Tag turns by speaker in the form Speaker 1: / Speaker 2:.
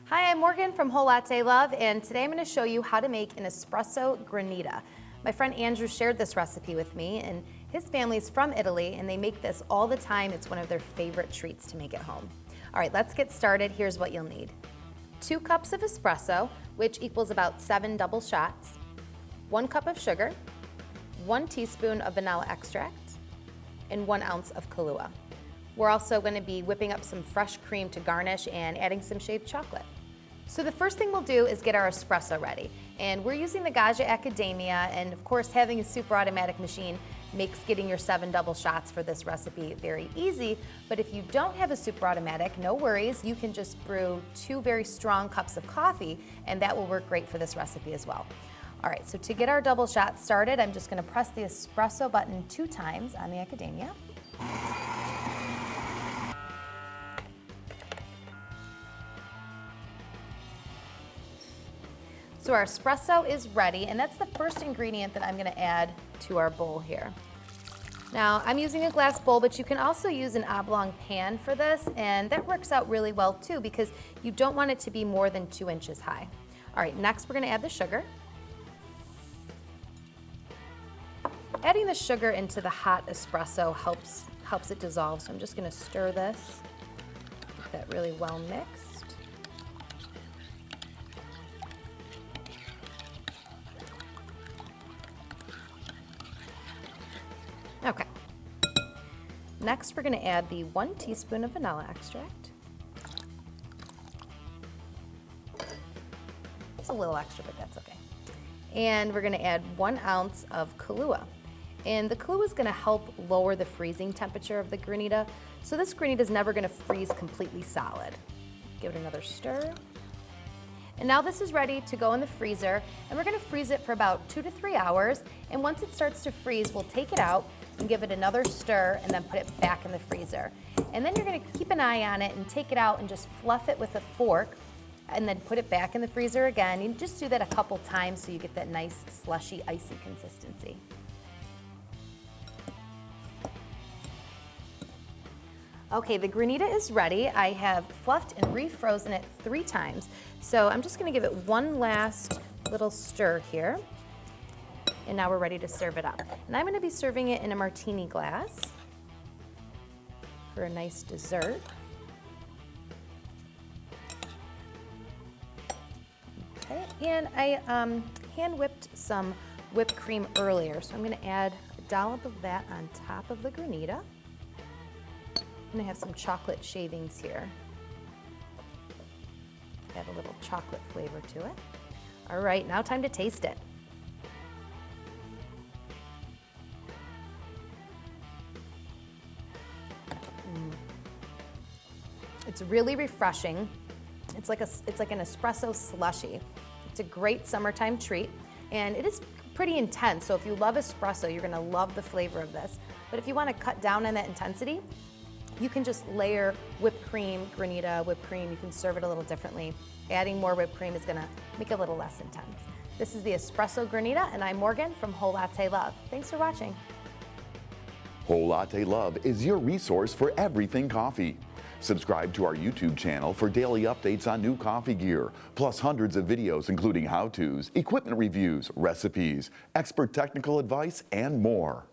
Speaker 1: Hi, I'm Morgan from Whole Latte Love, and today I'm going to show you how to make an Espresso Granita. My friend Andrew shared this recipe with me, and his family's from Italy, and they make this all the time. It's one of their favorite treats to make at home. All right, let's get started. Here's what you'll need. 2 cups of espresso, which equals about 7 double shots, 1 cup of sugar, 1 teaspoon of vanilla extract, and 1 ounce of Kahlua. We're also going to be whipping up some fresh cream to garnish and adding some shaved chocolate. So the first thing we'll do is get our espresso ready. And we're using the Gaggia Academia, and of course having a super automatic machine makes getting your 7 double shots for this recipe very easy. But if you don't have a super automatic, no worries, you can just brew 2 very strong cups of coffee, and that will work great for this recipe as well. All right, so to get our double shots started, I'm just going to press the espresso button 2 times on the Academia. So our espresso is ready, and that's the first ingredient that I'm going to add to our bowl here. Now, I'm using a glass bowl, but you can also use an oblong pan for this, and that works out really well too because you don't want it to be more than 2 inches high. All right, next we're going to add the sugar. Adding the sugar into the hot espresso helps it dissolve, so I'm just going to stir this, get that really well mixed. Okay. Next, we're going to add the 1 teaspoon of vanilla extract. It's a little extra, but that's okay. And we're going to add 1 ounce of Kahlua. And the Kahlua is going to help lower the freezing temperature of the granita, so this granita is never going to freeze completely solid. Give it another stir. And now this is ready to go in the freezer, and we're going to freeze it for about 2 to 3 hours. And once it starts to freeze, we'll take it out and give it another stir and then put it back in the freezer. And then you're going to keep an eye on it and take it out and just fluff it with a fork and then put it back in the freezer again. You just do that a couple times so you get that nice slushy, icy consistency. Okay, the granita is ready. I have fluffed and refrozen it 3 times. So I'm just going to give it one last little stir here. And now we're ready to serve it up. And I'm going to be serving it in a martini glass for a nice dessert. Okay, and I hand whipped some whipped cream earlier, so I'm going to add a dollop of that on top of the granita. I'm going to have some chocolate shavings here. Add a little chocolate flavor to it. All right, now time to taste it. It's really refreshing. It's like an espresso slushy. It's a great summertime treat, and it is pretty intense. So if you love espresso, you're gonna love the flavor of this. But if you wanna cut down on that intensity, you can just layer whipped cream, granita, whipped cream. You can serve it a little differently. Adding more whipped cream is gonna make it a little less intense. This is the Espresso Granita, and I'm Morgan from Whole Latte Love. Thanks for watching.
Speaker 2: Whole Latte Love is your resource for everything coffee. Subscribe to our YouTube channel for daily updates on new coffee gear, plus hundreds of videos including how-tos, equipment reviews, recipes, expert technical advice, and more.